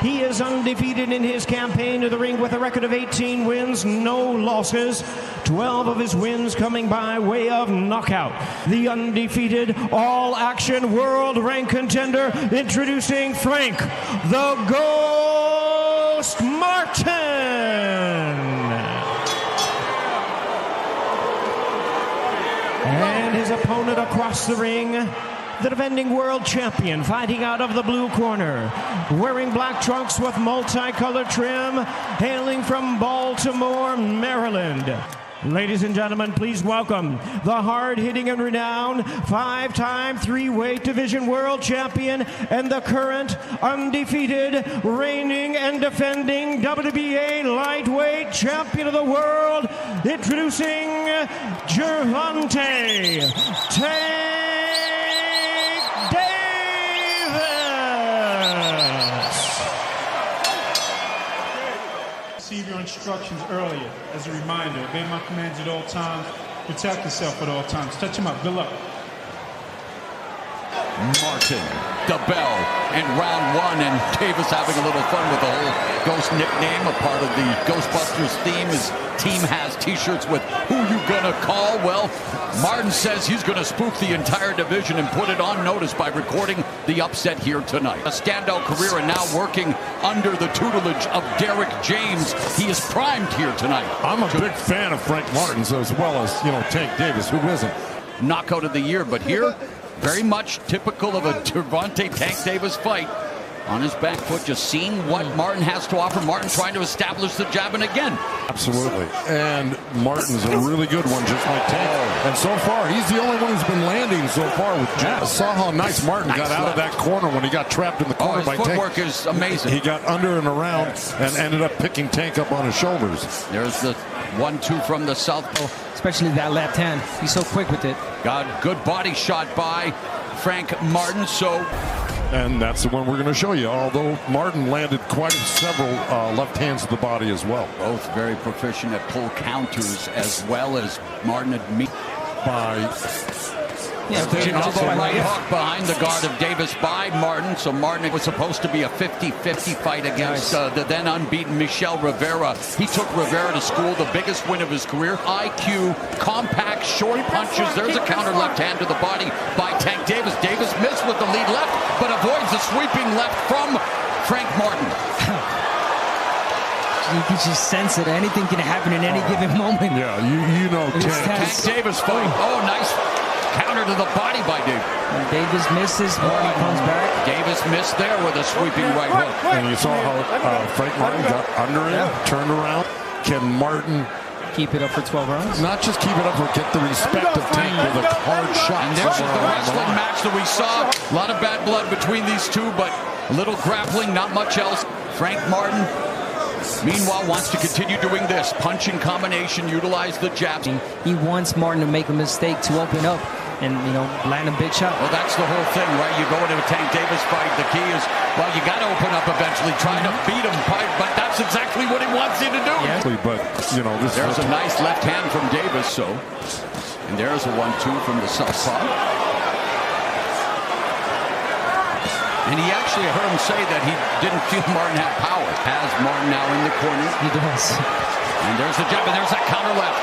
He is undefeated in his campaign to the ring with a record of 18 wins, no losses. 12 of his wins coming by way of knockout. The undefeated all-action world rank contender, introducing Frank the Ghost Martin. And his opponent across the ring, the defending world champion, fighting out of the blue corner, wearing black trunks with multicolored trim, hailing from Baltimore, Maryland. Ladies and gentlemen, please welcome the hard-hitting and renowned five-time three-weight division world champion and the current undefeated, reigning and defending WBA lightweight champion of the world, introducing Gervonta Tank Davis. Receive your instructions earlier. As a reminder, obey my commands at all times. Protect yourself at all times. Touch him up. Good luck. Martin, the bell, and round one, and Davis having a little fun with the whole Ghost nickname. A part of the Ghostbusters theme. His team has t-shirts with "Who You Gonna Call?" Well, Martin says he's gonna spook the entire division and put it on notice by recording the upset here tonight. A standout career and now working under the tutelage of Derek James. He is primed here tonight. I'm a big fan of Frank Martin's as well as, Tank Davis. Who isn't? Knockout of the year, but here, very much typical of a Gervonta Tank Davis fight. On his back foot, just seeing what Martin has to offer. Martin trying to establish the jab, and again. Absolutely. And Martin's a really good one, just like Tank. And so far, he's the only one who's been landing so far with jabs. Saw how nice Martin got out of that corner when he got trapped in the corner by Tank. His footwork is amazing. He got under and around and ended up picking Tank up on his shoulders. There's the 1-2 from the southpaw. Especially that left hand. He's so quick with it. Got good body shot by Frank Martin, and that's the one we're going to show you, although Martin landed quite several left hands to the body as well. Both very proficient at pull counters as well as Martin admit by right hook behind the guard of Davis by Martin. So Martin was supposed to be a 50-50 fight against the then unbeaten Michel Rivera. He took Rivera to school, the biggest win of his career. IQ, compact, short punches. There's a counter left hand to the body by Tank Davis. Davis missed with the lead left, but avoids the sweeping left from Frank Martin. You can just sense it. Anything can happen in any given moment. Yeah, Tank Davis fight. Oh, nice counter to the body by Davis. Davis misses. Martin comes back. Davis missed there with a sweeping right hook. And you saw how Frank Martin got under him, turned around. Can Martin keep it up for 12 rounds? Not just keep it up, but get the respect of Tank with a hard shot. And there's the wrestling match that we saw. A lot of bad blood between these two, but a little grappling, not much else. Frank Martin, meanwhile, wants to continue doing this. Punching combination, utilize the jabs. He wants Martin to make a mistake to open up and, land a big shot. Well, that's the whole thing, right? You go into a Tank Davis fight, the key is, well, you got to open up eventually, trying to beat him, but that's exactly what he wants you to do. Yeah. But, there's a nice left hand from Davis, and there's a 1-2 from the southpaw. And he actually heard him say that he didn't feel Martin had power. Has Martin now in the corner. He does. And there's the jab, and there's that counter left.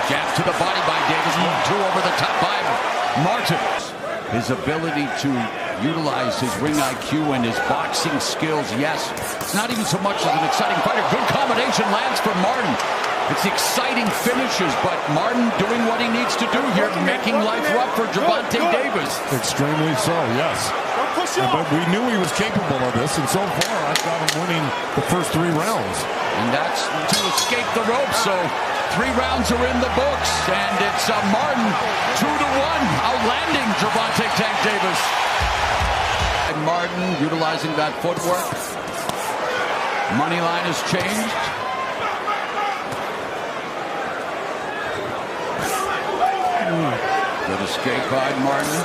Jab to the body by Davis. 1-2 over the top by Martin. His ability to utilize his ring IQ and his boxing skills, yes. It's not even so much as an exciting fighter. Good combination lands for Martin. It's exciting finishes, but Martin doing what he needs to do here, making life rough for Gervonta Davis. Extremely so, yes. But we knew he was capable of this, and so far I've got him winning the first 3 rounds. And that's to escape the ropes, so 3 rounds are in the books, and it's Martin 2-1, outlanding Gervonta Tank Davis. And Martin utilizing that footwork. Money line has changed. Good escape by Martin.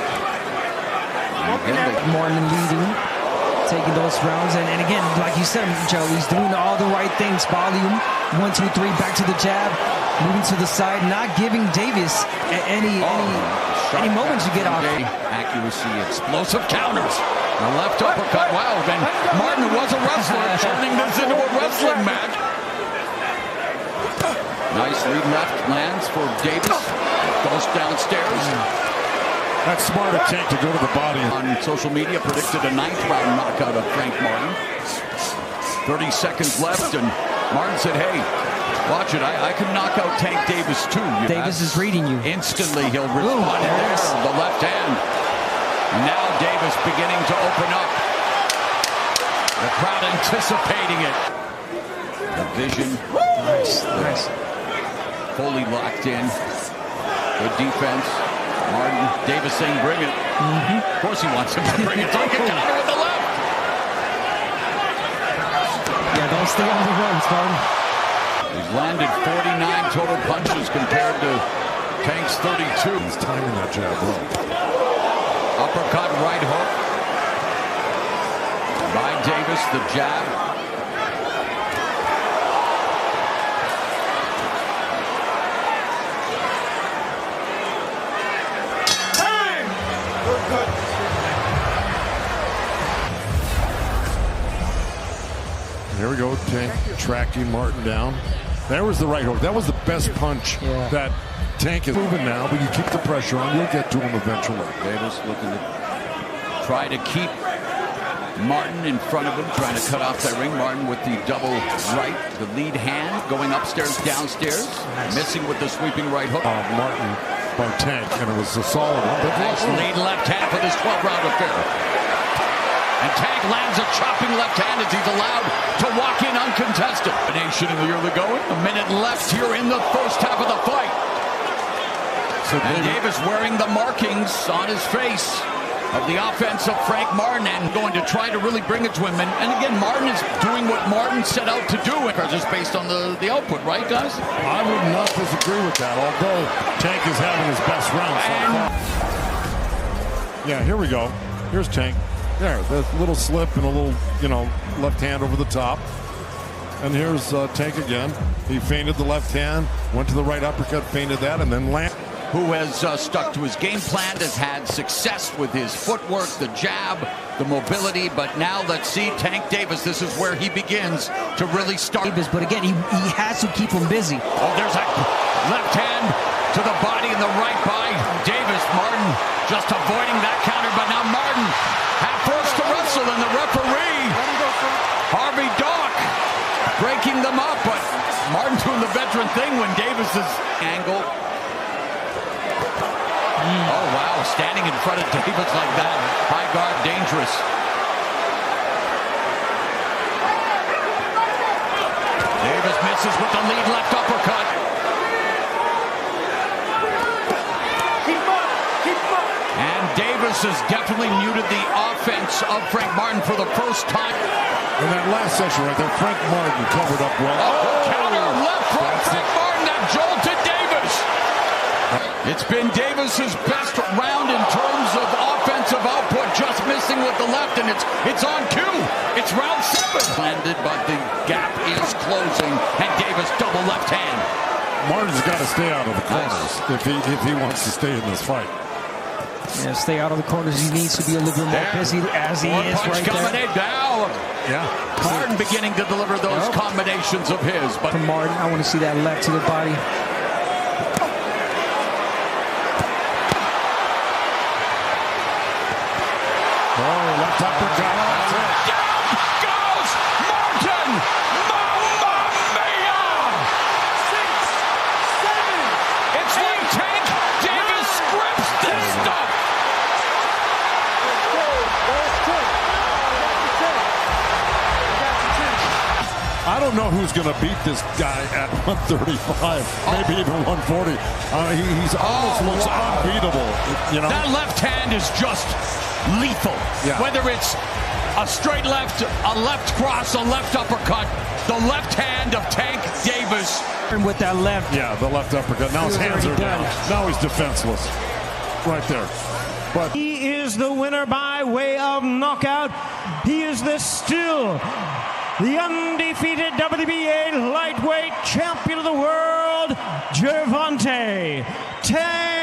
Martin leading, taking those rounds, and again, like you said, Joe, he's doing all the right things. Volume, 1, 2, 3, back to the jab, moving to the side, not giving Davis any moment to get off. Accuracy, explosive counters. The left uppercut, wow, then left lands for Davis. Goes downstairs. That's smart of Tank to go to the body. On social media, predicted a 9th round knockout of Frank Martin. 30 seconds left, and Martin said, hey, watch it. I can knock out Tank Davis too. Davis is reading you. Instantly, he'll respond there. The left hand. And now Davis beginning to open up. The crowd anticipating it. The vision. Nice. Fully locked in. Good defense. Martin, Davis saying, bring it. Of course he wants him to bring it. Take it down with the left. Yeah, don't stay on the runs, Martin. He's landed 49 total punches compared to Tank's 32. He's timing that jab well. Uppercut, right hook. By Davis, the jab. Here we go, Tank tracking Martin down. There was the right hook. That was the best punch that Tank is moving now, but you keep the pressure on. You'll get to him eventually. Davis looking to try to keep Martin in front of him, trying to cut off that ring. Martin with the double right, the lead hand, going upstairs, downstairs, missing with the sweeping right hook. Martin by Tank, and it was a solid one. Nice lead left hand for this 12-round affair. And Tank lands a chopping left hand as he's allowed to walk in uncontested. Nation in the early going. A minute left here in the first half of the fight. So and Davis wearing the markings on his face of the offense of Frank Martin and going to try to really bring it to him. And again, Martin is doing what Martin set out to do. Just based on the output, right, guys? I would not disagree with that, although Tank is having his best round so far. Yeah, here we go. Here's Tank. There, the little slip and a little, left hand over the top. And here's Tank again. He feinted the left hand, went to the right uppercut, feinted that, and then landed. Who has stuck to his game plan, has had success with his footwork, the jab, the mobility. But now let's see Tank Davis. This is where he begins to really start. Davis, but again, he has to keep him busy. Oh, there's a left hand to the body and the right by Davis. Martin just avoiding that counter, but now Martin forced to wrestle, and the referee, Harvey Dock, breaking them up, but Martin doing the veteran thing when Davis is angle. Oh, wow, standing in front of Davis like that. High guard, dangerous. Davis misses with the lead left uppercut. And Davis has definitely muted the offense of Frank Martin for the first time. In that last session right there, Frank Martin covered up well. Counter left from Frank Martin that jolted Davis. It's been Davis's best round in terms of offensive output, just missing with the left, and it's on cue. It's round 7. Landed, but the gap is closing, and Davis double left hand. Martin's got to stay out of the corners if he wants to stay in this fight. Yeah, stay out of the corners. He needs to be a little bit more busy as he is right there. Down. Yeah. Martin beginning to deliver those combinations of his. But from Martin, I want to see that left to the body. Oh, left uppercut. That's it. Down goes Martin. Mamma mia! 6, 7. It's like Tank Davis scripts this stuff. I don't know who's going to beat this guy at 135, maybe even 140. He's almost looks unbeatable. That left hand is just lethal. Yeah. Whether it's a straight left, a left cross, a left uppercut, the left hand of Tank Davis. And with that left. Yeah, the left uppercut. Now his hands are down. Now he's defenseless. Right there. But he is the winner by way of knockout. He is still the undefeated WBA lightweight champion of the world, Gervonta Tank